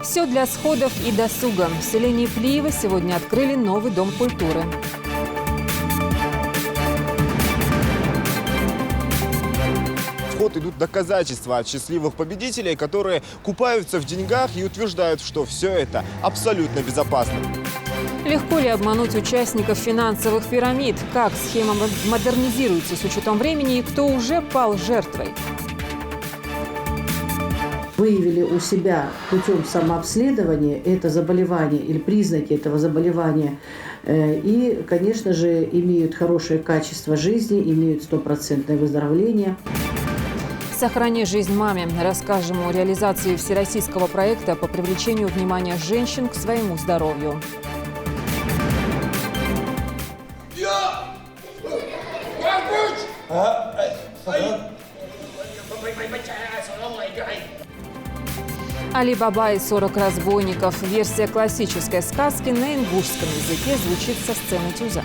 Все для сходов и досуга. В селении Плиево сегодня открыли новый дом культуры. В ход идут доказательства от счастливых победителей, которые купаются в деньгах и утверждают, что все это абсолютно безопасно. Легко ли обмануть участников финансовых пирамид? Как схема модернизируется с учетом времени и кто уже пал жертвой? Выявили у себя путем самообследования это заболевание или признаки этого заболевания. И, конечно же, имеют хорошее качество жизни, имеют 100% выздоровление. «Сохрани жизнь маме». Расскажем о реализации всероссийского проекта по привлечению внимания женщин к своему здоровью. «Али Баба и 40 разбойников». Версия классической сказки на ингушском языке звучит со сцены Тюза.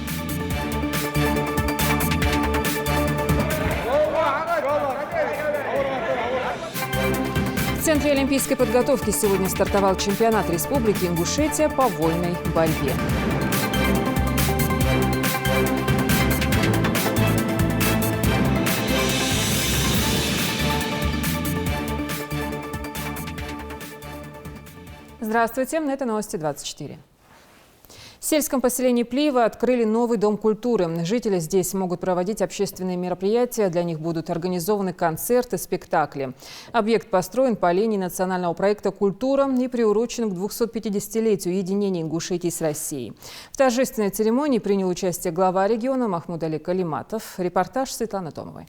В Центре олимпийской подготовки сегодня стартовал чемпионат Республики Ингушетия по вольной борьбе. Здравствуйте, это новости 24. В сельском поселении Плиево открыли новый дом культуры. Жители здесь могут проводить общественные мероприятия, для них будут организованы концерты, спектакли. Объект построен по линии национального проекта «Культура» и приурочен к 250-летию единения Ингушетии с Россией. В торжественной церемонии принял участие глава региона Махмуд-Али Калиматов. Репортаж Светланы Томовой.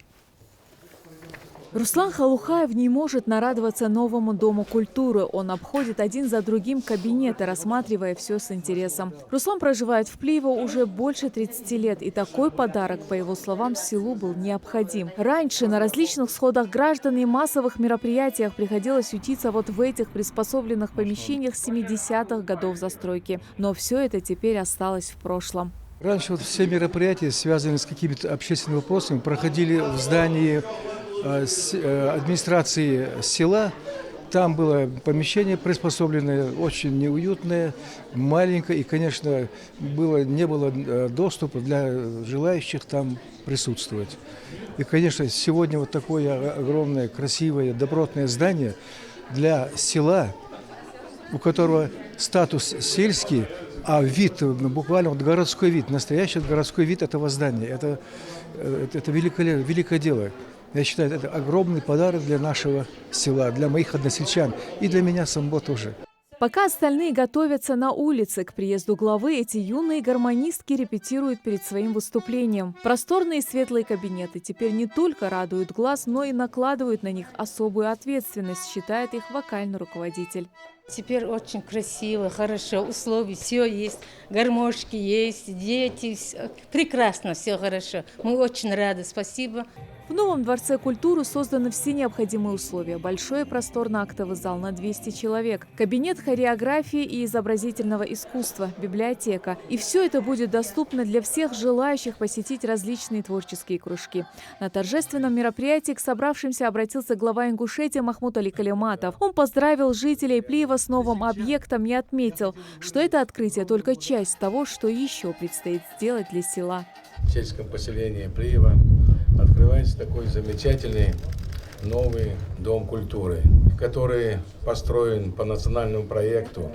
Руслан Халухаев не может нарадоваться новому Дому культуры. Он обходит один за другим кабинеты, рассматривая все с интересом. Руслан проживает в Плиево уже больше 30 лет, и такой подарок, по его словам, селу был необходим. Раньше на различных сходах граждан и массовых мероприятиях приходилось ютиться вот в этих приспособленных помещениях 70-х годов застройки. Но все это теперь осталось в прошлом. Раньше вот все мероприятия, связанные с какими-то общественными вопросами, проходили в здании администрации села. Там было помещение приспособленное, очень неуютное, маленькое, и, конечно, не было доступа для желающих там присутствовать. И, конечно, сегодня вот такое огромное, красивое, добротное здание для села, у которого статус сельский, а вид, буквально вот городской вид, настоящий городской вид этого здания. Это великое дело. Я считаю, это огромный подарок для нашего села, для моих односельчан и для меня самого тоже. Пока остальные готовятся на улице к приезду главы, эти юные гармонистки репетируют перед своим выступлением. Просторные светлые кабинеты теперь не только радуют глаз, но и накладывают на них особую ответственность, считает их вокальный руководитель. Теперь очень красиво, хорошо, условия, все есть, гармошки есть, дети, прекрасно, все хорошо. Мы очень рады, спасибо. В новом Дворце культуры созданы все необходимые условия. Большой и просторный актовый зал на 200 человек, кабинет хореографии и изобразительного искусства, библиотека. И все это будет доступно для всех желающих посетить различные творческие кружки. На торжественном мероприятии к собравшимся обратился глава Ингушетии Махмуд-Али Калиматов. Он поздравил жителей Плиева с новым объектом и отметил, что это открытие только часть того, что еще предстоит сделать для села. В сельском поселении Плиева открывается такой замечательный новый дом культуры, который построен по национальному проекту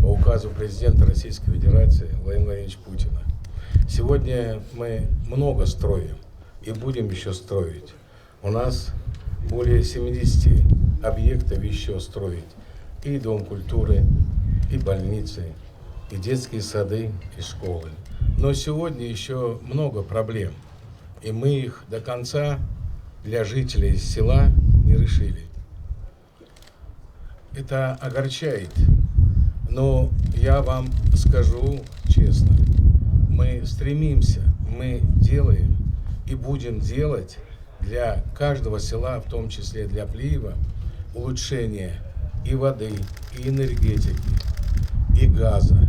по указу президента Российской Федерации Владимира Владимировича Путина. Сегодня мы много строим и будем еще строить. У нас более 70 объектов еще строить. И дом культуры, и больницы, и детские сады, и школы. Но сегодня еще много проблем. И мы их до конца для жителей села не решили. Это огорчает, но я вам скажу честно, мы стремимся, мы делаем и будем делать для каждого села, в том числе для Плиева, улучшение и воды, и энергетики, и газа.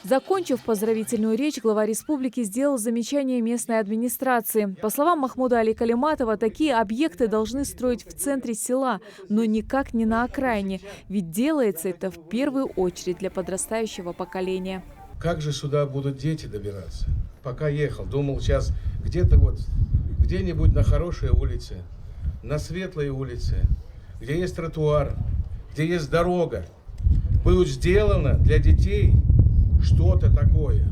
Закончив поздравительную речь, глава республики сделал замечание местной администрации. По словам Махмуда Али Калиматова, такие объекты должны строить в центре села, но никак не на окраине, ведь делается это в первую очередь для подрастающего поколения. Как же сюда будут дети добираться? Пока ехал, думал сейчас где-нибудь на хорошей улице, на светлой улице, где есть тротуар, где есть дорога, будет сделано для детей что-то такое.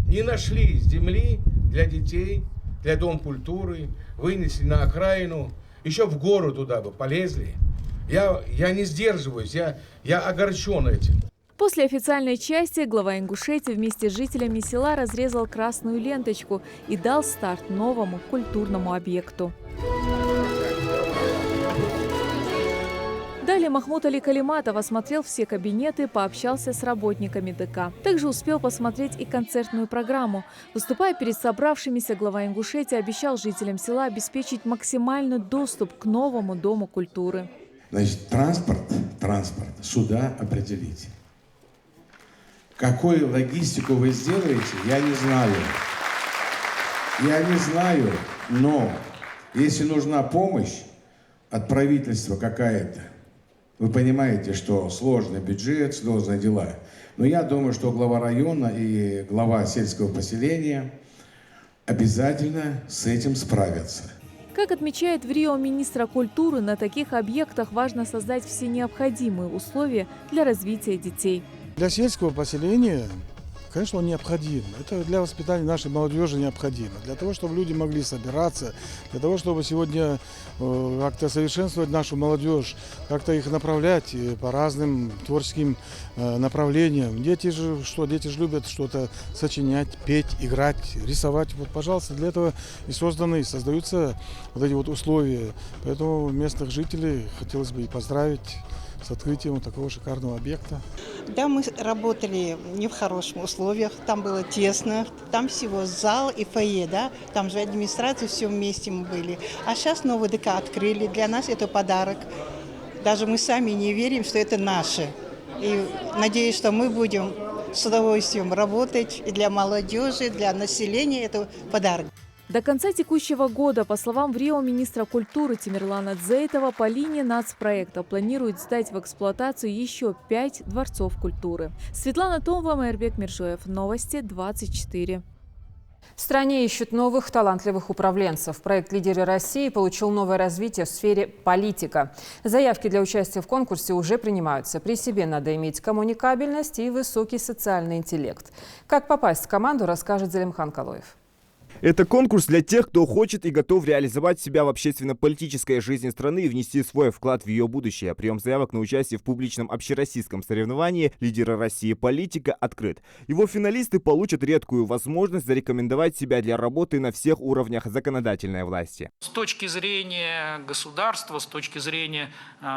Не нашли земли для детей, для Дом культуры, вынесли на окраину, еще в гору туда бы полезли. Я не сдерживаюсь, я огорчен этим. После официальной части глава Ингушетии вместе с жителями села разрезал красную ленточку и дал старт новому культурному объекту. Далее Махмуд Али Калиматов осмотрел все кабинеты, пообщался с работниками ДК. Также успел посмотреть и концертную программу. Выступая перед собравшимися, глава Ингушетии обещал жителям села обеспечить максимальный доступ к новому Дому культуры. Значит, транспорт сюда определите. Какую логистику вы сделаете, я не знаю, но если нужна помощь от правительства какая-то, вы понимаете, что сложный бюджет, сложные дела. Но я думаю, что глава района и глава сельского поселения обязательно с этим справятся. Как отмечает в Рио министра культуры, на таких объектах важно создать все необходимые условия для развития детей. Для сельского поселения, конечно, он необходим. Это для воспитания нашей молодежи необходимо. Для того, чтобы люди могли собираться, для того, чтобы сегодня как-то совершенствовать нашу молодежь, как-то их направлять по разным творческим направлениям. Дети же любят что-то сочинять, петь, играть, рисовать. Вот, пожалуйста, для этого и создаются вот эти вот условия. Поэтому местных жителей хотелось бы и поздравить с открытием такого шикарного объекта. Да, мы работали не в хороших условиях, там было тесно, там всего зал и фойе, да, там же администрация, все вместе мы были. А сейчас новый ДК открыли, для нас это подарок. Даже мы сами не верим, что это наше. И надеюсь, что мы будем с удовольствием работать и для молодежи, для населения, это подарок. До конца текущего года, по словам в Рио министра культуры Тимирлана Дзейтова, по линии нацпроекта планируют сдать в эксплуатацию еще 5 дворцов культуры. Светлана Томова, Майрбек Миржоев. Новости 24. В стране ищут новых талантливых управленцев. Проект «Лидеры России» получил новое развитие в сфере политика. Заявки для участия в конкурсе уже принимаются. При себе надо иметь коммуникабельность и высокий социальный интеллект. Как попасть в команду, расскажет Залимхан Калоев. Это конкурс для тех, кто хочет и готов реализовать себя в общественно-политической жизни страны и внести свой вклад в ее будущее. Прием заявок на участие в публичном общероссийском соревновании «Лидеры России. Политика» открыт. Его финалисты получат редкую возможность зарекомендовать себя для работы на всех уровнях законодательной власти. С точки зрения государства, с точки зрения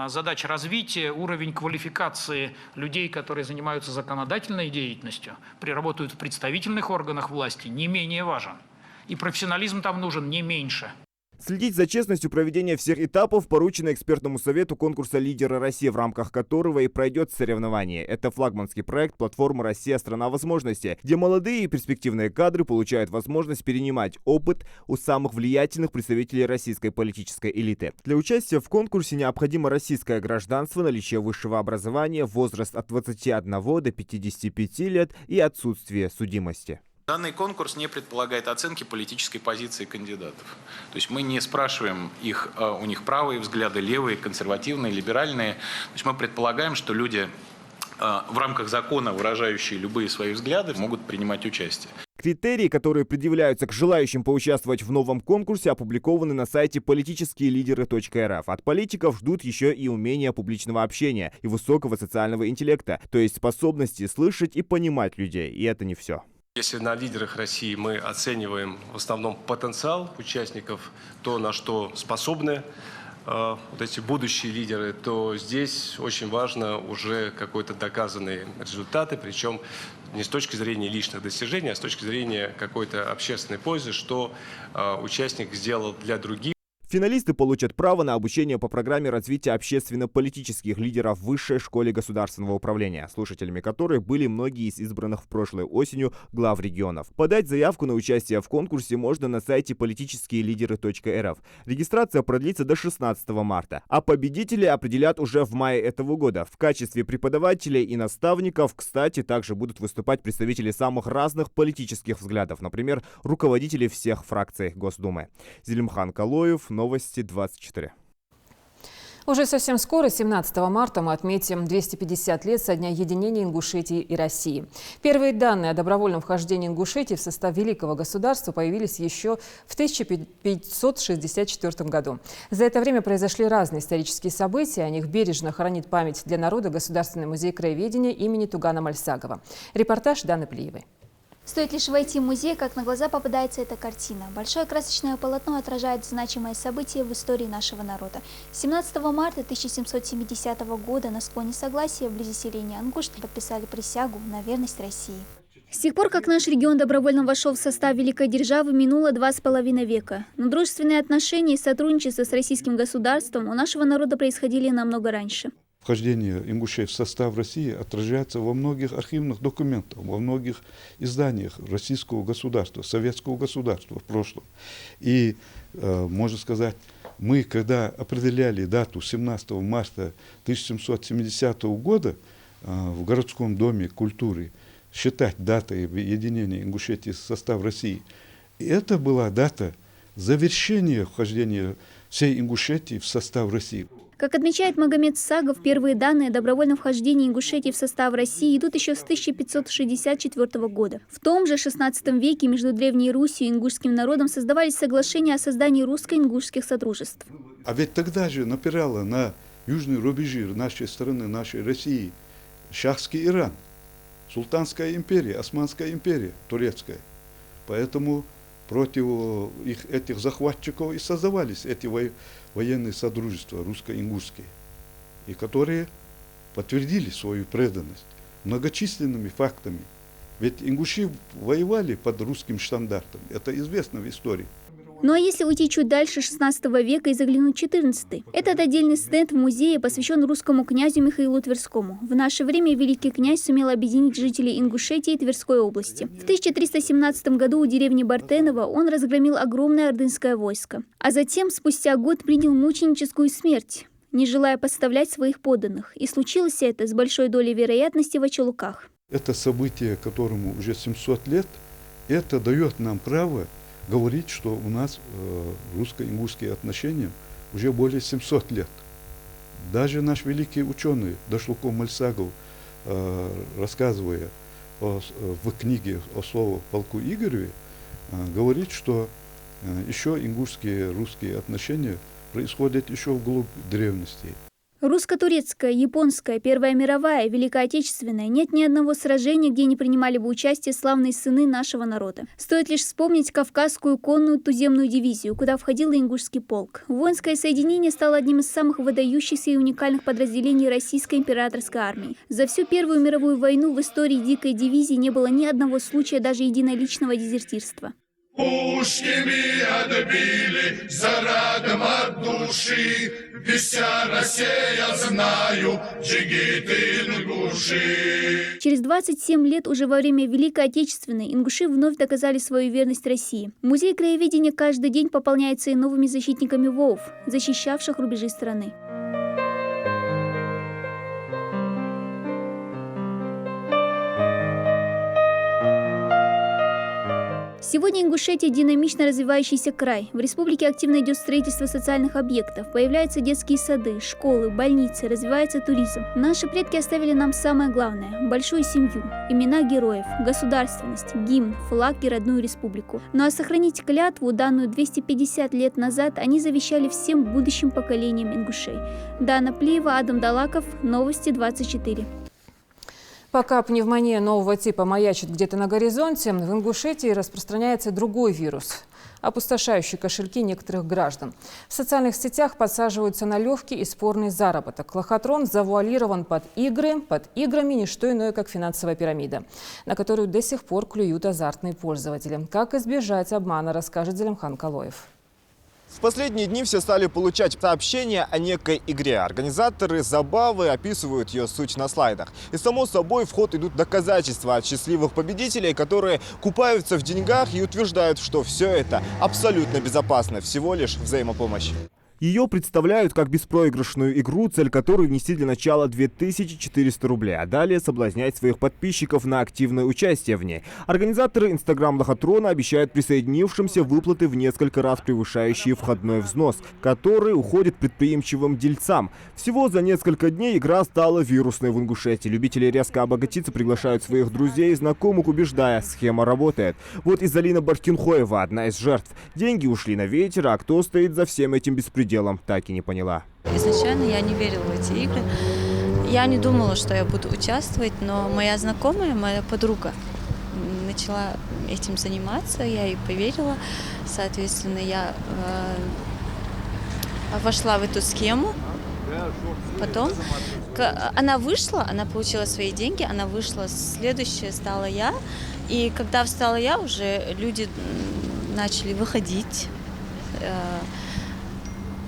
задач развития, уровень квалификации людей, которые занимаются законодательной деятельностью, работают в представительных органах власти, не менее важен. И профессионализм там нужен не меньше. Следить за честностью проведения всех этапов поручено экспертному совету конкурса «Лидеры России», в рамках которого и пройдет соревнование. Это флагманский проект платформы «Россия. Страна возможностей», где молодые и перспективные кадры получают возможность перенимать опыт у самых влиятельных представителей российской политической элиты. Для участия в конкурсе необходимо российское гражданство, наличие высшего образования, возраст от 21 до 55 лет и отсутствие судимости. Данный конкурс не предполагает оценки политической позиции кандидатов. То есть мы не спрашиваем у них правые взгляды, левые, консервативные, либеральные. То есть мы предполагаем, что люди в рамках закона, выражающие любые свои взгляды, могут принимать участие. Критерии, которые предъявляются к желающим поучаствовать в новом конкурсе, опубликованы на сайте политическиелидеры.рф. От политиков ждут еще и умения публичного общения и высокого социального интеллекта, то есть способности слышать и понимать людей. И это не все. Если на «Лидерах России» мы оцениваем в основном потенциал участников, то, на что способны вот эти будущие лидеры, то здесь очень важно уже какой-то доказанные результаты, причем не с точки зрения личных достижений, а с точки зрения какой-то общественной пользы, что участник сделал для других. В Финалисты получат право на обучение по программе развития общественно-политических лидеров в Высшей школе государственного управления, слушателями которой были многие из избранных в прошлой осенью глав регионов. Подать заявку на участие в конкурсе можно на сайте политическиелидеры.рф. Регистрация продлится до 16 марта, а победителей определят уже в мае этого года. В качестве преподавателей и наставников, кстати, также будут выступать представители самых разных политических взглядов, например, руководители всех фракций Госдумы. Зелимхан Калоев, Новости 24. Уже совсем скоро, 17 марта, мы отметим 250 лет со дня единения Ингушетии и России. Первые данные о добровольном вхождении Ингушетии в состав великого государства появились еще в 1564 году. За это время произошли разные исторические события. О них бережно хранит память для народа Государственный музей краеведения имени Тугана Мальсагова. Репортаж Даны Плиевой. Стоит лишь войти в музей, как на глаза попадается эта картина. Большое красочное полотно отражает значимое событие в истории нашего народа. 17 марта 1770 года на склоне Согласия вблизи селения Ингушт подписали присягу на верность России. С тех пор, как наш регион добровольно вошел в состав великой державы, минуло 2,5 века. Но дружественные отношения и сотрудничество с российским государством у нашего народа происходили намного раньше. Вхождение Ингушетии в состав России отражается во многих архивных документах, во многих изданиях российского государства, советского государства в прошлом. И, можно сказать, мы, когда определяли дату 17 марта 1770 года в городском доме культуры, считать датой единения Ингушетии в состав России, это была дата завершения вхождения всей Ингушетии в состав России. Как отмечает Магомед Сагов, первые данные о добровольном вхождении Ингушетии в состав России идут еще с 1564 года. В том же XVI веке между Древней Русью и ингушским народом создавались соглашения о создании русско-ингушских содружеств. А ведь тогда же напирала на южные рубежи нашей страны, нашей России, шахский Иран, Султанская империя, Османская империя, турецкая. Поэтому против этих захватчиков и создавались эти военные содружества русско-ингушские, и которые подтвердили свою преданность многочисленными фактами. Ведь ингуши воевали под русским штандартом, это известно в истории. Ну а если уйти чуть дальше XVI века и заглянуть в XIV? Этот отдельный стенд в музее посвящен русскому князю Михаилу Тверскому. В наше время великий князь сумел объединить жителей Ингушетии и Тверской области. В 1317 году у деревни Бартенова он разгромил огромное ордынское войско. А затем, спустя год, принял мученическую смерть, не желая подставлять своих подданных. И случилось это с большой долей вероятности в Очелуках. Это событие, которому уже 700 лет, это дает нам право говорить, что у нас русско-ингушские отношения уже более 700 лет. Даже наш великий ученый Дашлуков Мальсагов, рассказывая в книге о слове полку Игореве, говорит, что еще ингушские русские отношения происходят еще вглубь древности. Русско-турецкая, японская, Первая мировая, Великая Отечественная. Нет ни одного сражения, где не принимали бы участие славные сыны нашего народа. Стоит лишь вспомнить Кавказскую конную туземную дивизию, куда входил ингушский полк. Воинское соединение стало одним из самых выдающихся и уникальных подразделений российской императорской армии. За всю Первую мировую войну в истории дикой дивизии не было ни одного случая даже единоличного дезертирства. Пушки отбили, зарадом от души, вся Россия, знаю, джигит ингуши. Через 27 лет уже во время Великой Отечественной ингуши вновь доказали свою верность России. Музей краеведения каждый день пополняется и новыми защитниками ВОВ, защищавших рубежи страны. Сегодня Ингушетия – динамично развивающийся край. В республике активно идет строительство социальных объектов. Появляются детские сады, школы, больницы, развивается туризм. Наши предки оставили нам самое главное – большую семью, имена героев, государственность, гимн, флаг и родную республику. Ну а сохранить клятву, данную 250 лет назад, они завещали всем будущим поколениям ингушей. Дана Плиева, Адам Далаков, Новости 24. Пока пневмония нового типа маячит где-то на горизонте, в Ингушетии распространяется другой вирус, опустошающий кошельки некоторых граждан. В социальных сетях подсаживаются на легкий и спорный заработок. Лохотрон завуалирован под игры. Под играми не что иное, как финансовая пирамида, на которую до сих пор клюют азартные пользователи. Как избежать обмана, расскажет Зелимхан Калоев. В последние дни все стали получать сообщения о некой игре. Организаторы забавы описывают ее суть на слайдах. И само собой в ход идут доказательства от счастливых победителей, которые купаются в деньгах и утверждают, что все это абсолютно безопасно, всего лишь взаимопомощь. Ее представляют как беспроигрышную игру, цель которой внести для начала 2400 рублей, а далее соблазнять своих подписчиков на активное участие в ней. Организаторы Инстаграм-лохотрона обещают присоединившимся выплаты в несколько раз превышающие входной взнос, который уходит предприимчивым дельцам. Всего за несколько дней игра стала вирусной в Ингушетии. Любители резко обогатиться приглашают своих друзей и знакомых, убеждая, схема работает. Вот и Залина Баркинхоева, одна из жертв. Деньги ушли на ветер, а кто стоит за всем этим беспределом, так и не поняла. Изначально я не верила в эти игры. Я не думала, что я буду участвовать, но моя знакомая, моя подруга начала этим заниматься, я ей поверила. Соответственно, я вошла в эту схему. Потом она вышла, она получила свои деньги, она вышла, следующая стала я. И когда встала я, уже люди начали выходить,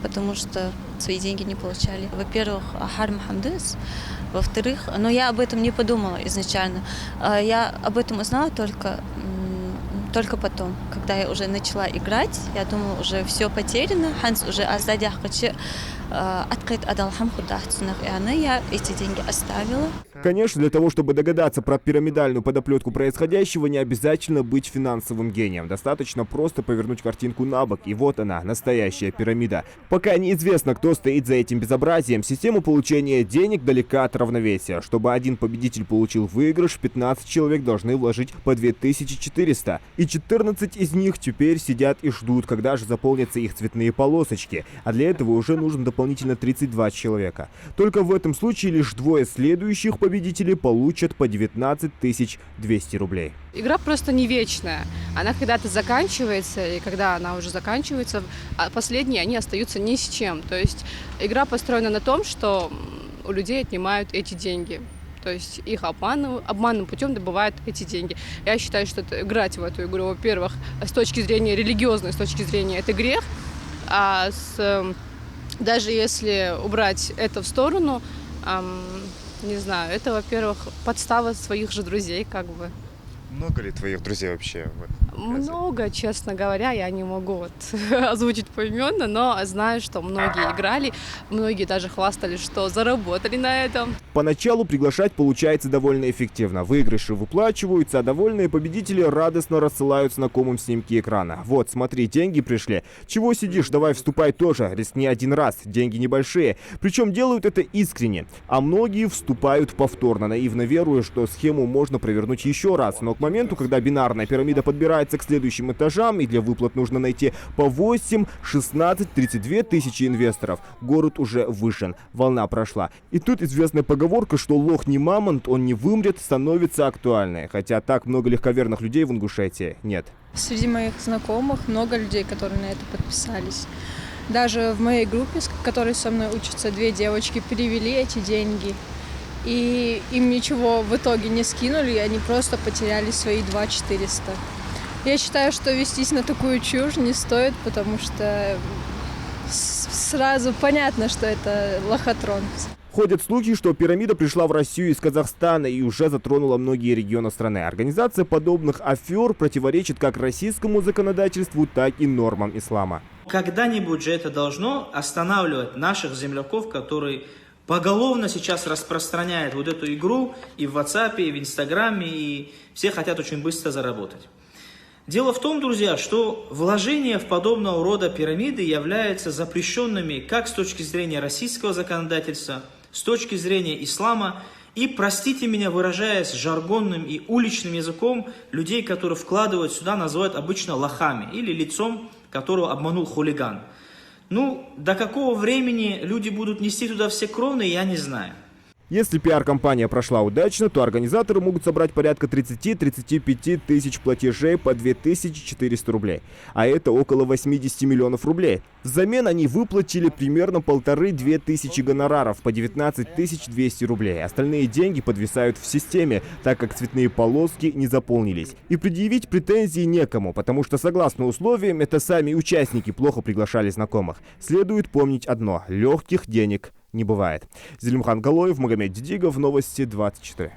потому что свои деньги не получали. Во-первых, Харм Хамдес. Во-вторых, но я об этом не подумала изначально. Я об этом узнала только потом, когда я уже начала играть. Я думала, уже все потеряно. Ханс уже азадях открыт адалхам худахцунах. И она, я эти деньги оставила. Конечно, для того, чтобы догадаться про пирамидальную подоплетку происходящего, не обязательно быть финансовым гением. Достаточно просто повернуть картинку на бок, и вот она, настоящая пирамида. Пока неизвестно, кто стоит за этим безобразием, система получения денег далека от равновесия. Чтобы один победитель получил выигрыш, 15 человек должны вложить по 2400. И 14 из них теперь сидят и ждут, когда же заполнятся их цветные полосочки. А для этого уже нужно дополнительно 32 человека. Только в этом случае лишь двое следующих победители получат по 19 200 рублей. Игра просто не вечная. Она когда-то заканчивается, и когда она уже заканчивается, последние они остаются ни с чем. То есть игра построена на том, что у людей отнимают эти деньги. То есть их обманным путем добывают эти деньги. Я считаю, что играть в эту игру, во-первых, с точки зрения религиозной, с точки зрения это грех, а даже если убрать это в сторону, не знаю, это, во-первых, подстава своих же друзей, как бы. Много ли твоих друзей вообще? Много, честно говоря, я не могу озвучить поименно, но знаю, что многие играли, многие даже хвастались, что заработали на этом. Поначалу приглашать получается довольно эффективно. Выигрыши выплачиваются, а довольные победители радостно рассылают знакомым снимки экрана. Вот, смотри, деньги пришли. Чего сидишь, давай вступай тоже, рискни один раз, деньги небольшие. Причем делают это искренне. А многие вступают повторно, наивно веруя, что схему можно провернуть еще раз. Но к моменту, когда бинарная пирамида подбирается к следующим этажам, и для выплат нужно найти по 8, 16, 32 тысячи инвесторов, город уже вышен, волна прошла. И тут известная поговорка, что лох не мамонт, он не вымрет, становится актуальной. Хотя так много легковерных людей в Ингушетии нет. Среди моих знакомых много людей, которые на это подписались. Даже в моей группе, с которой со мной учатся, 2 девочки, перевели эти деньги. И им ничего в итоге не скинули, и они просто потеряли свои 2400. Я считаю, что вестись на такую чушь не стоит, потому что сразу понятно, что это лохотрон. Ходят слухи, что пирамида пришла в Россию из Казахстана и уже затронула многие регионы страны. Организация подобных афер противоречит как российскому законодательству, так и нормам ислама. Когда-нибудь же это должно останавливать наших земляков, которые поголовно сейчас распространяют вот эту игру и в WhatsApp, и в Инстаграме, и все хотят очень быстро заработать. Дело в том, друзья, что вложения в подобного рода пирамиды являются запрещенными как с точки зрения российского законодательства, с точки зрения ислама, и, простите меня, выражаясь жаргонным и уличным языком, людей, которые вкладывают сюда, называют обычно лохами, или лицом, которого обманул хулиган. Ну, до какого времени люди будут нести туда все кроны, я не знаю. Если пиар-компания прошла удачно, то организаторы могут собрать порядка 30-35 тысяч платежей по 2400 рублей. А это около 80 миллионов рублей. Взамен они выплатили примерно 1500-2000 гонораров по 19 200 рублей. Остальные деньги подвисают в системе, так как цветные полоски не заполнились. И предъявить претензии некому, потому что согласно условиям это сами участники плохо приглашали знакомых. Следует помнить одно: легких денег не бывает. Зелимхан Галоев, Магомед Дидигов, Новости 24.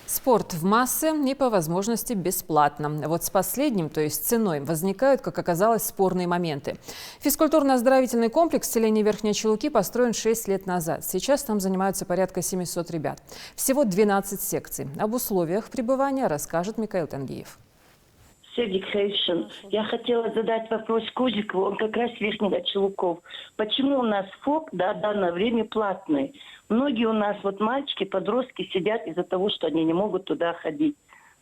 Спорт в массы и по возможности бесплатно. Вот с последним, то есть ценой, возникают, как оказалось, спорные моменты. Физкультурно-оздоровительный комплекс в селении Верхние Чулуки построен 6 лет назад. Сейчас там занимаются порядка 700 ребят. Всего 12 секций. Об условиях пребывания расскажет Микаил Тангиев. Седик Хейшин. Я хотела задать вопрос Кузикову, он как раз Верхних Чулуков. Почему у нас ФОК в данное время платный? Многие у нас мальчики, подростки сидят из-за того, что они не могут туда ходить.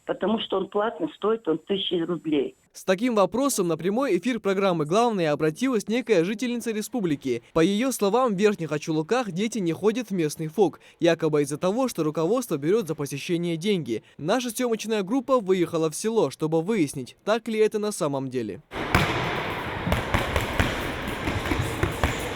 Потому что он платный, стоит он 1000 рублей. С таким вопросом на прямой эфир программы «Главное» обратилась некая жительница республики. По ее словам, в Верхних Ачулуках дети не ходят в местный ФОК, якобы из-за того, что руководство берет за посещение деньги. Наша съемочная группа выехала в село, чтобы выяснить, так ли это на самом деле.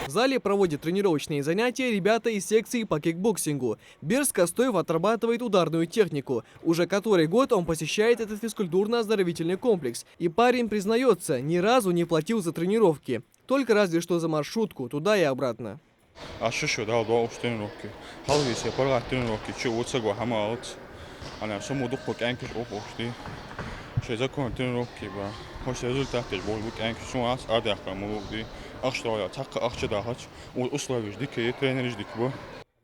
В зале проводят тренировочные занятия ребята из секции по кикбоксингу. Берс Костоев отрабатывает ударную технику. Уже который год он посещает этот физкультурно-оздоровительный комплекс. И парень признается, ни разу не платил за тренировки. Только разве что за маршрутку, туда и обратно.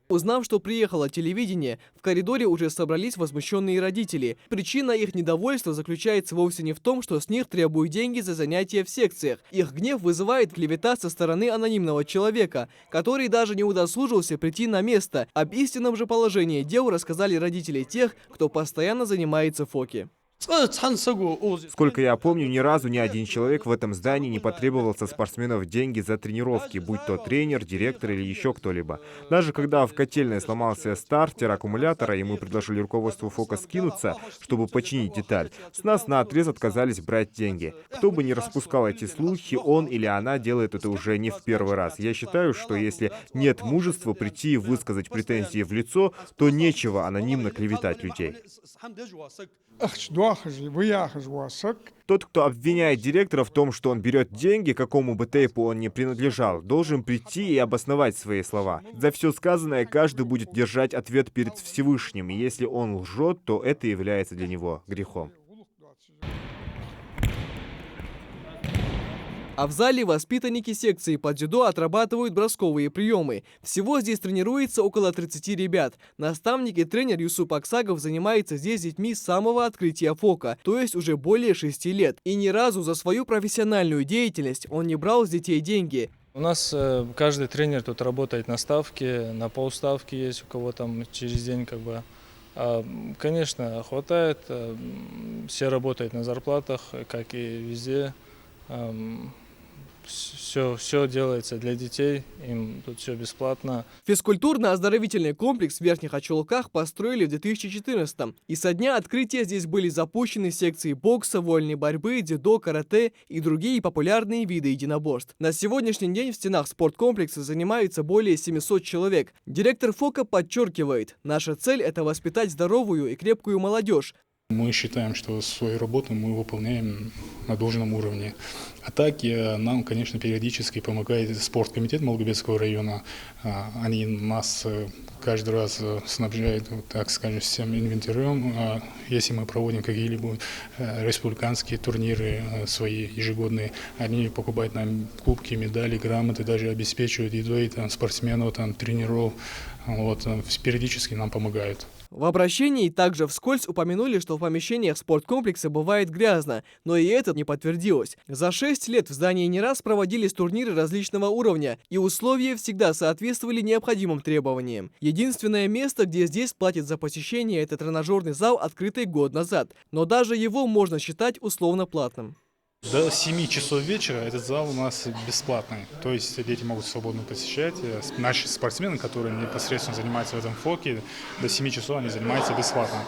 Узнав, что приехало телевидение, в коридоре уже собрались возмущенные родители. Причина их недовольства заключается вовсе не в том, что с них требуют деньги за занятия в секциях. Их гнев вызывает клевета со стороны анонимного человека, который даже не удосужился прийти на место. Об истинном же положении дел рассказали родители тех, кто постоянно занимается в ФОКе. Сколько я помню, ни разу ни один человек в этом здании не потребовал со спортсменов деньги за тренировки, будь то тренер, директор или еще кто-либо. Даже когда в котельной сломался стартер аккумулятора, и мы предложили руководству ФОКа скинуться, чтобы починить деталь, с нас наотрез отказались брать деньги. Кто бы ни распускал эти слухи, он или она делает это уже не в первый раз. Я считаю, что если нет мужества прийти и высказать претензии в лицо, то нечего анонимно клеветать людей. Тот, кто обвиняет директора в том, что он берет деньги, какому бы тейпу он ни принадлежал, должен прийти и обосновать свои слова. За все сказанное каждый будет держать ответ перед Всевышним, и если он лжет, то это является для него грехом. А в зале воспитанники секции по дзюдо отрабатывают бросковые приемы. Всего здесь тренируется около 30 ребят. Наставник и тренер Юсуп Аксагов занимается здесь с детьми с самого открытия ФОКа, то есть уже более 6 лет. И ни разу за свою профессиональную деятельность он не брал с детей деньги. У нас каждый тренер тут работает на ставке, на полставке есть, у кого там через день Конечно, хватает, все работают на зарплатах, как и везде. Все делается для детей, им тут все бесплатно. Физкультурно-оздоровительный комплекс в Верхних Ачулуках построили в 2014-м. И со дня открытия здесь были запущены секции бокса, вольной борьбы, дзюдо, карате и другие популярные виды единоборств. На сегодняшний день в стенах спорткомплекса занимаются более 700 человек. Директор ФОКа подчеркивает, наша цель – это воспитать здоровую и крепкую молодежь. Мы считаем, что свою работу мы выполняем на должном уровне. А так нам, конечно, периодически помогает спорткомитет Малгобекского района. Они нас каждый раз снабжают, так скажем, всем инвентарем. Если мы проводим какие-либо республиканские турниры свои ежегодные, они покупают нам кубки, медали, грамоты, даже обеспечивают едой спортсменов, тренеров. Периодически нам помогают. В обращении также вскользь упомянули, что в помещениях спорткомплекса бывает грязно, но и это не подтвердилось. За 6 лет в здании не раз проводились турниры различного уровня, и условия всегда соответствовали необходимым требованиям. Единственное место, где здесь платят за посещение, это тренажерный зал, открытый год назад, но даже его можно считать условно платным. До 7 часов вечера этот зал у нас бесплатный. То есть дети могут свободно посещать. Наши спортсмены, которые непосредственно занимаются в этом ФОКе, до 7 часов они занимаются бесплатно.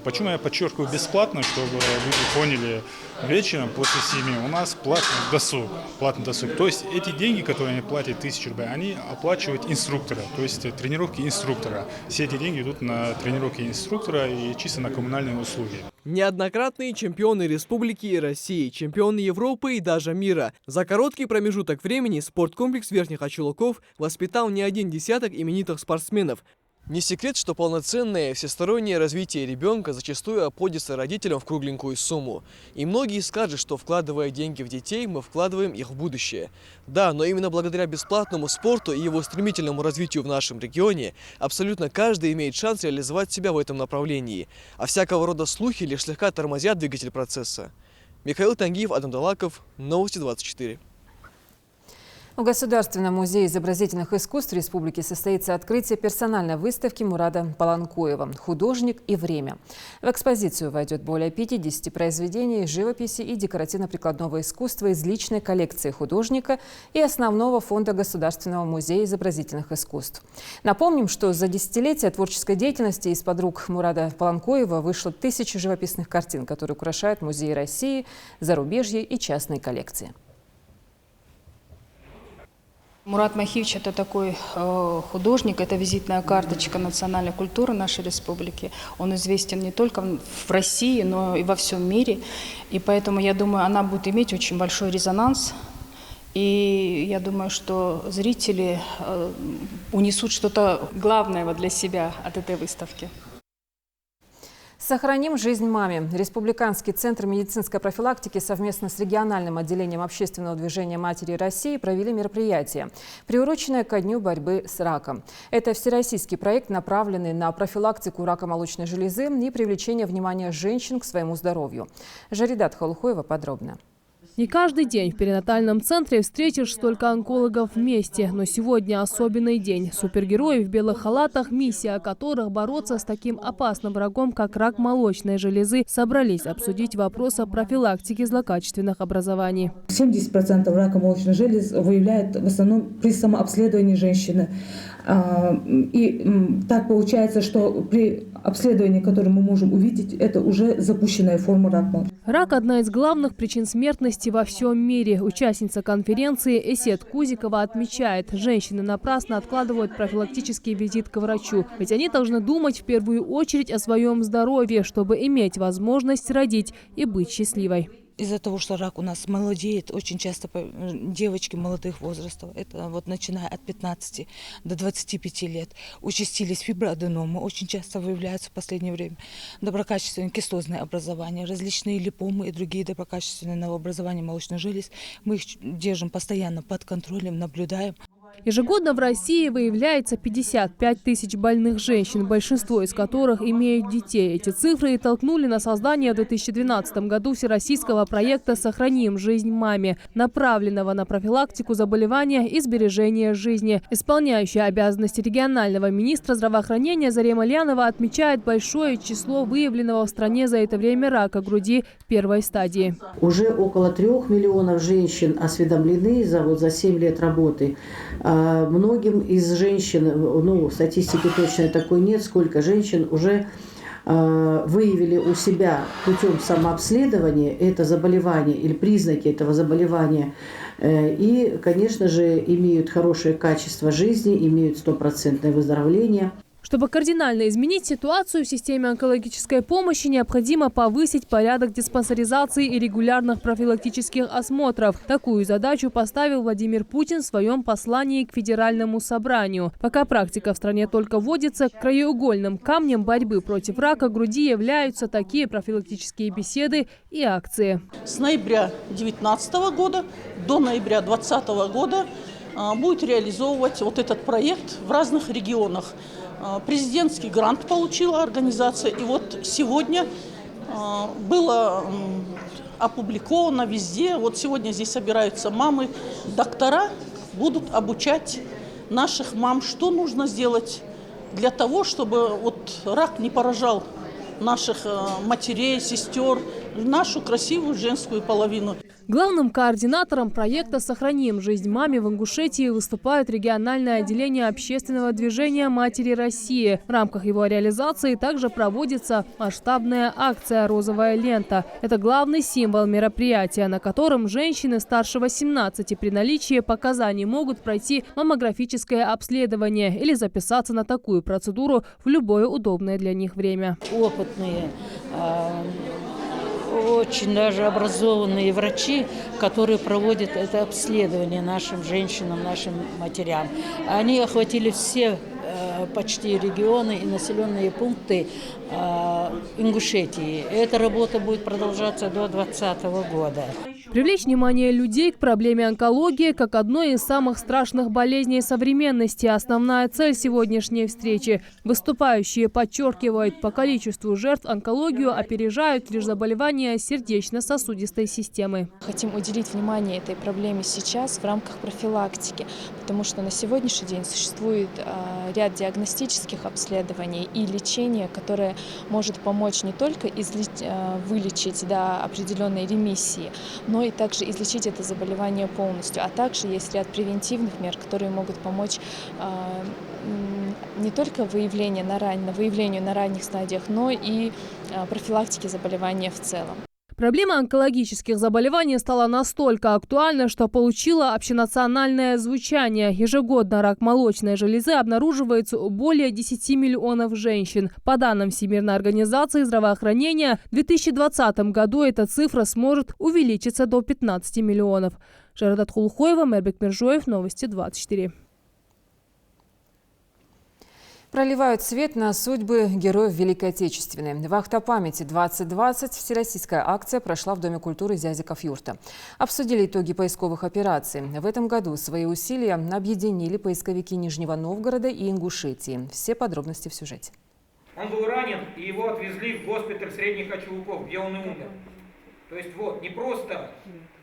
Почему я подчеркиваю бесплатно, чтобы люди поняли, вечером после 7 у нас платный досуг. То есть эти деньги, которые они платят, 1000 рублей, они оплачивают инструктора, то есть тренировки инструктора. Все эти деньги идут на тренировки инструктора и чисто на коммунальные услуги. Неоднократные чемпионы республики и России, чемпионы Европы и даже мира. За короткий промежуток времени спорткомплекс Верхних Очелуков воспитал не один десяток именитых спортсменов. Не секрет, что полноценное всестороннее развитие ребенка зачастую обходится родителям в кругленькую сумму. И многие скажут, что вкладывая деньги в детей, мы вкладываем их в будущее. Да, но именно благодаря бесплатному спорту и его стремительному развитию в нашем регионе абсолютно каждый имеет шанс реализовать себя в этом направлении. А всякого рода слухи лишь слегка тормозят двигатель процесса. Михаил Тангиев, Адам Далаков, Новости 24. В Государственном музее изобразительных искусств Республики состоится открытие персональной выставки Мурада Паланкоева «Художник и время». В экспозицию войдет более 50 произведений живописи и декоративно-прикладного искусства из личной коллекции художника и основного фонда Государственного музея изобразительных искусств. Напомним, что за десятилетия творческой деятельности из-под рук Мурада Паланкоева вышло 1000 живописных картин, которые украшают музеи России, зарубежье и частные коллекции. Мурат Махиевич – это такой художник, это визитная карточка национальной культуры нашей республики. Он известен не только в России, но и во всем мире. И поэтому, я думаю, она будет иметь очень большой резонанс. И я думаю, что зрители унесут что-то главное для себя от этой выставки. «Сохраним жизнь маме». Республиканский центр медицинской профилактики совместно с региональным отделением общественного движения «Матери России» провели мероприятие, приуроченное ко дню борьбы с раком. Это всероссийский проект, направленный на профилактику рака молочной железы и привлечение внимания женщин к своему здоровью. Жаридат Халухоева подробно. Не каждый день в перинатальном центре встретишь столько онкологов вместе. Но сегодня особенный день. Супергерои в белых халатах, миссия которых бороться с таким опасным врагом, как рак молочной железы, собрались обсудить вопрос о профилактике злокачественных образований. 70% рака молочной железы выявляют в основном при самообследовании женщины. И так получается, что при обследовании, которое мы можем увидеть, это уже запущенная форма рака. Рак – одна из главных причин смертности во всем мире. Участница конференции Эсет Кузикова отмечает, женщины напрасно откладывают профилактический визит к врачу. Ведь они должны думать в первую очередь о своем здоровье, чтобы иметь возможность родить и быть счастливой. Из-за того, что рак у нас молодеет, очень часто девочки молодых возрастов, это вот начиная от 15 до 25 лет, участились фиброаденомы, очень часто выявляются в последнее время доброкачественные кистозные образования, различные липомы и другие доброкачественные новообразования молочных желез. Мы их держим постоянно под контролем, наблюдаем. Ежегодно в России выявляется 55 тысяч больных женщин, большинство из которых имеют детей. Эти цифры и толкнули на создание в 2012 году всероссийского проекта «Сохраним жизнь маме», направленного на профилактику заболевания и сбережение жизни. Исполняющая обязанности регионального министра здравоохранения Зарема Лянова отмечает большое число выявленного в стране за это время рака груди первой стадии. Уже около 3 миллионов женщин осведомлены за 7 лет работы. Многим из женщин, статистики точно такой нет, сколько женщин уже выявили у себя путем самообследования это заболевание или признаки этого заболевания. И, конечно же, имеют хорошее качество жизни, имеют 100% выздоровление. Чтобы кардинально изменить ситуацию в системе онкологической помощи, необходимо повысить порядок диспансеризации и регулярных профилактических осмотров. Такую задачу поставил Владимир Путин в своем послании к Федеральному собранию. Пока практика в стране только вводится, краеугольным камнем борьбы против рака груди являются такие профилактические беседы и акции. С ноября 2019 года до ноября 2020 года будет реализовывать вот этот проект в разных регионах. Президентский грант получила организация. И вот сегодня было опубликовано везде. Вот сегодня здесь собираются мамы, доктора будут обучать наших мам, что нужно сделать для того, чтобы вот рак не поражал наших матерей, сестер, нашу красивую женскую половину. Главным координатором проекта «Сохраним жизнь маме» в Ингушетии выступает региональное отделение общественного движения «Матери России». В рамках его реализации также проводится масштабная акция «Розовая лента». Это главный символ мероприятия, на котором женщины старше 18 при наличии показаний могут пройти маммографическое обследование или записаться на такую процедуру в любое удобное для них время. Опытные, очень даже образованные врачи, которые проводят это обследование нашим женщинам, нашим матерям. Они охватили все почти регионы и населенные пункты Ингушетии. Эта работа будет продолжаться до 2020 года. Привлечь внимание людей к проблеме онкологии как одной из самых страшных болезней современности – основная цель сегодняшней встречи. Выступающие подчеркивают, по количеству жертв онкологию опережают лишь заболевания сердечно-сосудистой системы. Хотим уделить внимание этой проблеме сейчас в рамках профилактики, потому что на сегодняшний день существует ряд диагностических обследований и лечения, которое может помочь не только вылечить до определенной ремиссии, но и также излечить это заболевание полностью. А также есть ряд превентивных мер, которые могут помочь не только выявлению на ранних стадиях, но и профилактике заболевания в целом. Проблема онкологических заболеваний стала настолько актуальна, что получила общенациональное звучание. Ежегодно рак молочной железы обнаруживается у более 10 миллионов женщин. По данным Всемирной организации здравоохранения, в 2020 году эта цифра сможет увеличиться до 15 миллионов. Жарадат Хулхоева, Мербек Мержоев, Новости 24. Проливают свет на судьбы героев Великой Отечественной. Вахта памяти 2020. Всероссийская акция прошла в Доме культуры Зязиков-Юрта. Обсудили итоги поисковых операций. В этом году свои усилия объединили поисковики Нижнего Новгорода и Ингушетии. Все подробности в сюжете. Он был ранен, и его отвезли в госпиталь Средних Очелуков, где он и умер. То есть вот, не просто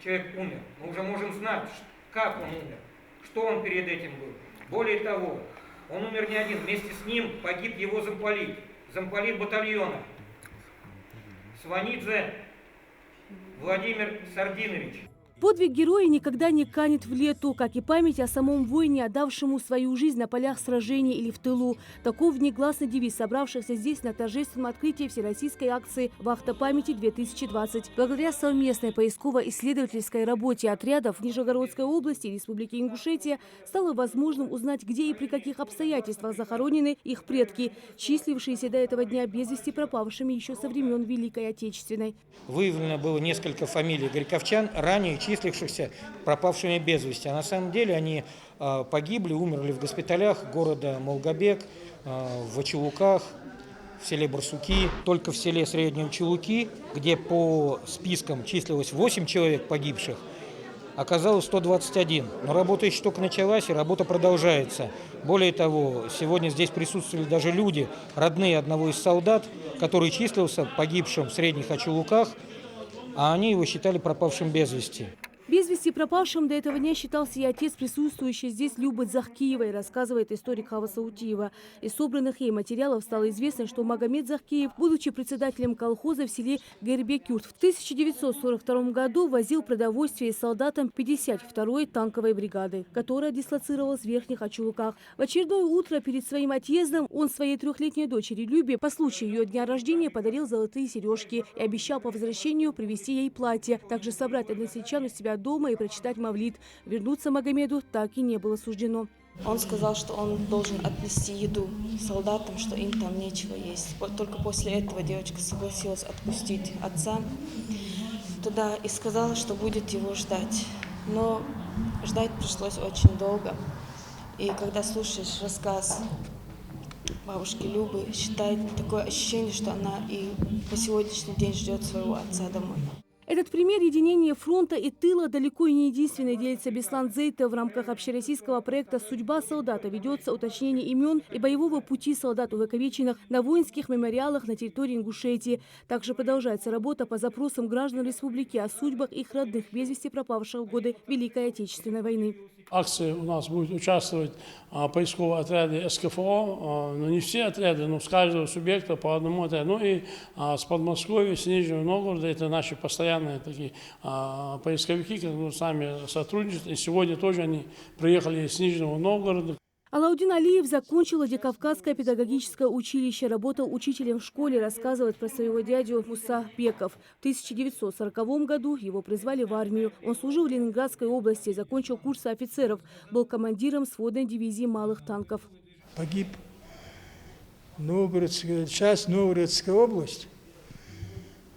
человек умер, мы уже можем знать, как он умер, что он перед этим был. Более того, он умер не один, вместе с ним погиб его замполит батальона Сванидзе Владимир Сардинович. Подвиг героя никогда не канет в лету, как и память о самом воине, отдавшему свою жизнь на полях сражений или в тылу. Таков негласный девиз собравшихся здесь на торжественном открытии всероссийской акции «Вахта памяти-2020». Благодаря совместной поисково-исследовательской работе отрядов Нижегородской области и Республики Ингушетия стало возможным узнать, где и при каких обстоятельствах захоронены их предки, числившиеся до этого дня без вести пропавшими еще со времен Великой Отечественной. Выявлено было несколько фамилий горьковчан, ранее числившихся пропавшими без вести. А на самом деле они погибли, умерли в госпиталях города Молгобек, в Очелуках, в селе Барсуки. Только в селе Средние Очелуки, где по спискам числилось 8 человек погибших, оказалось 121. Но работа еще только началась, и работа продолжается. Более того, сегодня здесь присутствовали даже люди, родные одного из солдат, который числился погибшим в Средних Очелуках, а они его считали пропавшим без вести. Без вести пропавшим до этого дня считался и отец, присутствующий здесь, Любы Захкиевой, рассказывает историк Хава Саутиева. Из собранных ей материалов стало известно, что Магомед Захкиев, будучи председателем колхоза в селе Гербек-Юрт, в 1942 году возил продовольствие солдатам 52-й танковой бригады, которая дислоцировалась в Верхних Очелуках. В очередное утро перед своим отъездом он своей 3-летней дочери Любе по случаю ее дня рождения подарил золотые сережки и обещал по возвращению привезти ей платье, также собрать односельчан у себя дома и прочитать мавлид. Вернуться Магомеду так и не было суждено. Он сказал, что он должен отнести еду солдатам, что им там нечего есть. Только после этого девочка согласилась отпустить отца туда и сказала, что будет его ждать. Но ждать пришлось очень долго. И когда слушаешь рассказ бабушки Любы, считает такое ощущение, что она и по сегодняшний день ждет своего отца домой. Этот пример единения фронта и тыла далеко и не единственный, делится Беслан Зейта. В рамках общероссийского проекта «Судьба солдата» ведется уточнение имен и боевого пути солдат, увековеченных на воинских мемориалах на территории Ингушетии. Также продолжается работа по запросам граждан республики о судьбах их родных без вести пропавших в годы Великой Отечественной войны. Акции у нас будет участвовать поисковые отряды СКФО, но не все отряды, но с каждого субъекта по одному отряду. Ну и с Подмосковья, с Нижнего Новгорода, это наши постоянные такие поисковики, которые с нами сотрудничают. И сегодня тоже они приехали с Нижнего Новгорода. Алаудин Алиев закончил Владикавказское педагогическое училище, работал учителем в школе, рассказывает про своего дядю Муса Беков. В 1940 году его призвали в армию. Он служил в Ленинградской области, закончил курсы офицеров, был командиром сводной дивизии малых танков. Погиб часть Новгородской области,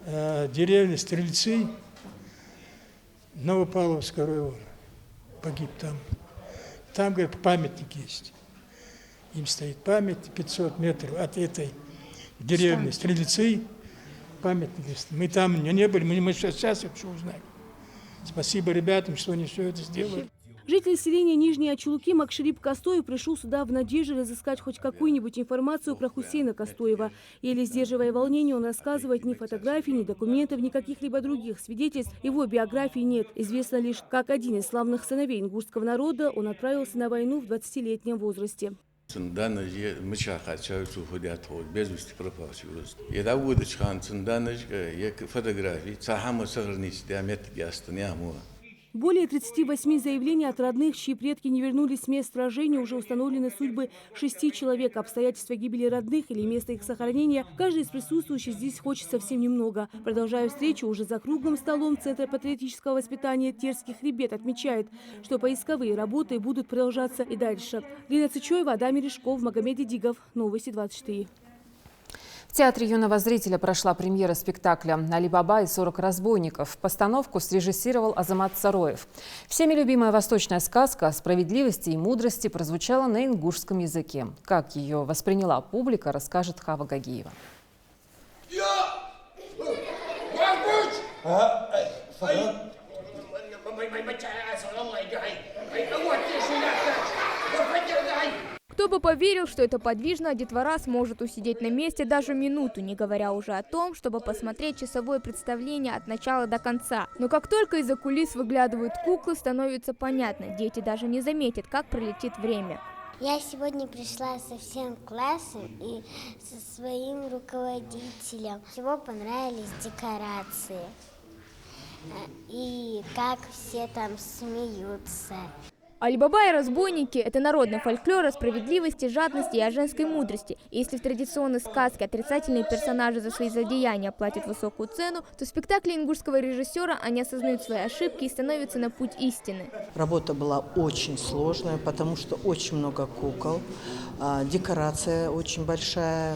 деревня Стрельцы, Новопавловского района. Погиб там. Там, говорит, памятник есть. Им стоит памятник 500 метров от этой деревни Стрельцы. Памятник есть. Мы там не были, мы сейчас вообще узнаем. Спасибо ребятам, что они все это сделали. Житель селения Нижние Очелуки Макширип Костоев пришел сюда в надежде разыскать хоть какую-нибудь информацию про Хусейна Костоева. Еле сдерживая волнение, он рассказывает, ни фотографий, ни документов, ни каких-либо других свидетельств его биографии нет. Известно лишь, как один из славных сыновей ингушского народа, он отправился на войну в 20-летнем возрасте. Более 38 заявлений от родных, чьи предки не вернулись с мест сражения, уже установлены судьбы 6 человек. Обстоятельства гибели родных или место их сохранения каждый из присутствующих здесь хочет совсем немного. Продолжая встречу уже за круглым столом Центра патриотического воспитания Терский хребет отмечает, что поисковые работы будут продолжаться и дальше. Лина Цычоева, Адам Мережков, Магомед Дидигов. Новости 24. В Театре юного зрителя прошла премьера спектакля «Али Баба и 40 разбойников». Постановку срежиссировал Азамат Сароев. Всеми любимая восточная сказка о справедливости и мудрости прозвучала на ингушском языке. Как ее восприняла публика, расскажет Хава Гагиева. Кто бы поверил, что эта подвижная детвора сможет усидеть на месте даже минуту, не говоря уже о том, чтобы посмотреть часовое представление от начала до конца. Но как только из-за кулис выглядывают куклы, становится понятно, дети даже не заметят, как пролетит время. Я сегодня пришла со всем классом и со своим руководителем. Всего понравились декорации и как все там смеются. Али Баба и разбойники – это народный фольклор о справедливости, жадности и о женской мудрости. И если в традиционной сказке отрицательные персонажи за свои злодеяния платят высокую цену, то в спектакле ингушского режиссера они осознают свои ошибки и становятся на путь истины. Работа была очень сложная, потому что очень много кукол, декорация очень большая,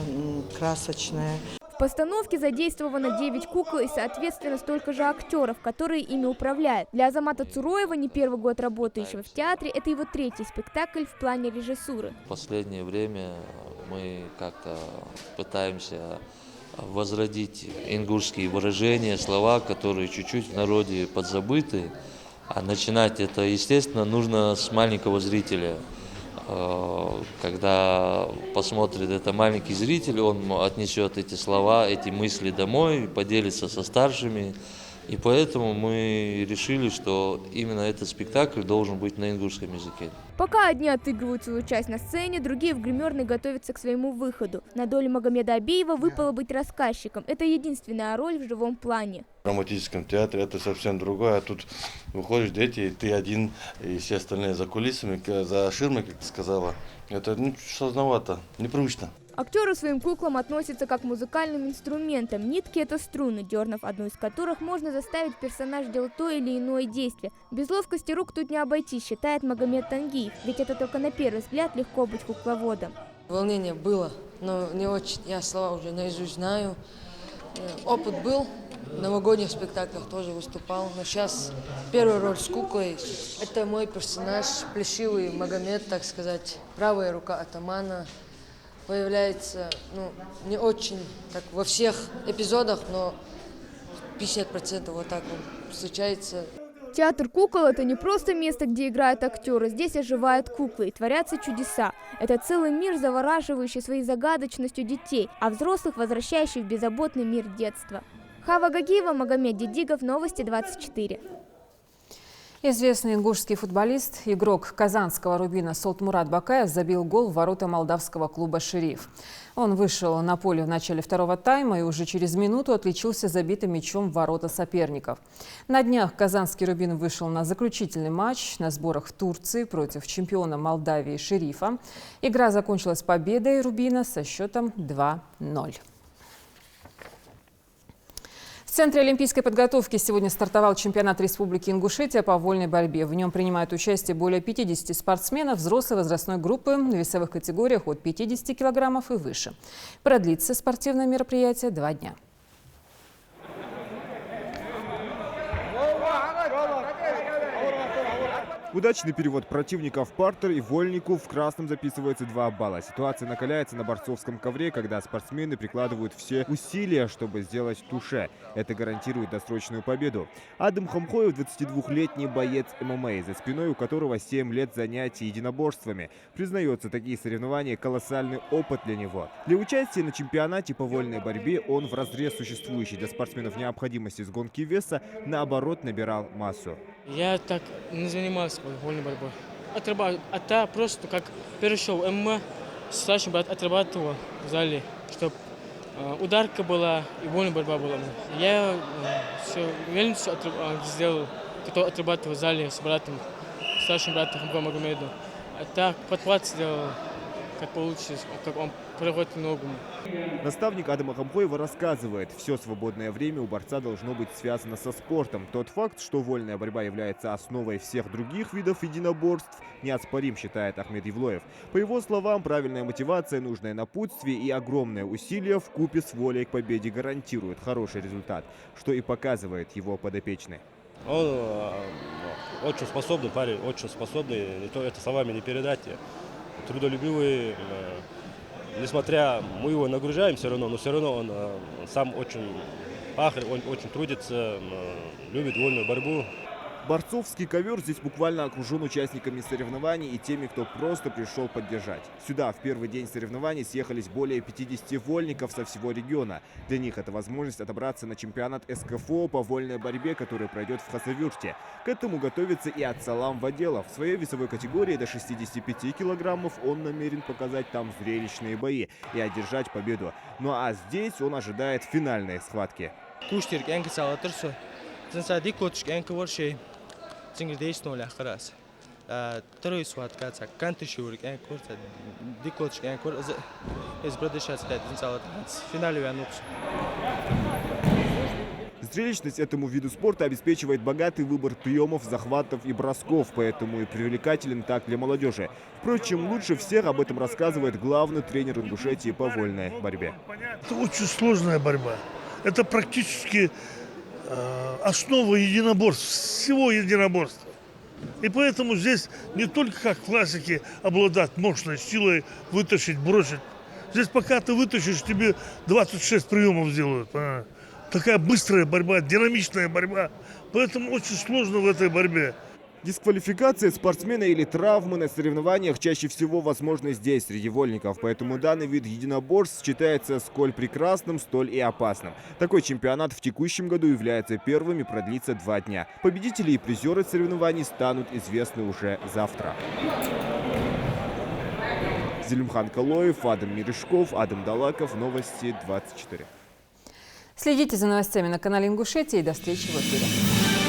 красочная. В постановке задействовано 9 кукол и, соответственно, столько же актеров, которые ими управляют. Для Азамата Цуроева, не первый год работающего в театре, это его третий спектакль в плане режиссуры. В последнее время мы как-то пытаемся возродить ингушские выражения, слова, которые чуть-чуть в народе подзабыты. А начинать это, естественно, нужно с маленького зрителя. Когда посмотрит это маленький зритель, он отнесет эти слова, эти мысли домой, поделится со старшими. И поэтому мы решили, что именно этот спектакль должен быть на ингушском языке. Пока одни отыгрывают свою часть на сцене, другие в гримерной готовятся к своему выходу. На долю Магомеда Абиева выпало быть рассказчиком. Это единственная роль в живом плане. В драматическом театре это совсем другое. А тут выходишь, дети, и ты один, и все остальные за кулисами, за ширмой, как ты сказала. Это сложновато, непривычно. Актеры своим куклам относятся как к музыкальным инструментам. Нитки – это струны, дернув одну из которых, можно заставить персонаж делать то или иное действие. Без ловкости рук тут не обойтись, считает Магомед Тангиев, ведь это только на первый взгляд легко быть кукловодом. Волнение было, но не очень. Я слова уже наизусть знаю. Опыт был, в новогодних спектаклях тоже выступал, но сейчас первая роль с куклой. Это мой персонаж, плешивый Магомед, так сказать, правая рука атамана. Появляется не очень так во всех эпизодах, но 50% вот так вот случается. Театр кукол – это не просто место, где играют актеры. Здесь оживают куклы и творятся чудеса. Это целый мир, завораживающий своей загадочностью детей, а взрослых возвращающий в беззаботный мир детства. Хава Гагиева, Магомед Дидигов, Новости 24. Известный ингушский футболист, игрок казанского «Рубина» Солтмурат Бакаев забил гол в ворота молдавского клуба «Шериф». Он вышел на поле в начале второго тайма и уже через минуту отличился забитым мячом в ворота соперников. На днях казанский «Рубин» вышел на заключительный матч на сборах в Турции против чемпиона Молдавии «Шерифа». Игра закончилась победой «Рубина» со счетом 2-0. В Центре олимпийской подготовки сегодня стартовал чемпионат Республики Ингушетия по вольной борьбе. В нем принимают участие более 50 спортсменов взрослой возрастной группы в весовых категориях от 50 килограммов и выше. Продлится спортивное мероприятие 2 дня. Удачный перевод противника в партер и вольнику в красном записывается 2 балла. Ситуация накаляется на борцовском ковре, когда спортсмены прикладывают все усилия, чтобы сделать туше. Это гарантирует досрочную победу. Адам Хамхоев, 22-летний боец ММА, за спиной у которого 7 лет занятий единоборствами. Признается, такие соревнования – колоссальный опыт для него. Для участия на чемпионате по вольной борьбе он вразрез существующей для спортсменов необходимости сгонки веса, наоборот, набирал массу. Я так не занимался вольной борьбой. Это просто как перешел в ММА, старший брат отрабатывал в зале, чтобы ударка была и вольная борьба была. Я все мельницу сделал, который отрабатывал в зале с братом, старшим братом Магомедом. А так подхват сделал, как получилось, как он проводит ногу. Наставник Адама Хамхоева рассказывает, все свободное время у борца должно быть связано со спортом. Тот факт, что вольная борьба является основой всех других видов единоборств, неоспорим, считает Ахмед Евлоев. По его словам, правильная мотивация, нужное напутствие и огромное усилие вкупе с волей к победе гарантируют хороший результат, что и показывает его подопечный. Он очень способный парень, очень способный, это словами не передать. Трудолюбивый, несмотря мы его нагружаем все равно, но все равно он сам очень пахарь, он очень трудится, любит вольную борьбу. Борцовский ковер здесь буквально окружен участниками соревнований и теми, кто просто пришел поддержать. Сюда в первый день соревнований съехались более 50 вольников со всего региона. Для них это возможность отобраться на чемпионат СКФО по вольной борьбе, который пройдет в Хасавюрте. К этому готовится и Ацалам Ваделов. В своей весовой категории до 65 килограммов он намерен показать там зрелищные бои и одержать победу. Ну а здесь он ожидает финальной схватки. Зрелищность этому виду спорта обеспечивает богатый выбор приемов, захватов и бросков, поэтому и привлекателен так для молодежи. Впрочем, лучше всех об этом рассказывает главный тренер Ингушетии по вольной борьбе. Это очень сложная борьба. Это практически основа единоборств, всего единоборства. И поэтому здесь не только как в классике обладать мощной силой, вытащить, бросить. Здесь пока ты вытащишь, тебе 26 приемов сделают. Такая быстрая борьба, динамичная борьба. Поэтому очень сложно в этой борьбе. Дисквалификация спортсмена или травмы на соревнованиях чаще всего возможны здесь, среди вольников. Поэтому данный вид единоборств считается сколь прекрасным, столь и опасным. Такой чемпионат в текущем году является первым и продлится 2 дня. Победители и призеры соревнований станут известны уже завтра. Зелимхан Калоев, Адам Мережков, Адам Далаков. Новости 24. Следите за новостями на канале Ингушетии и до встречи в эфире.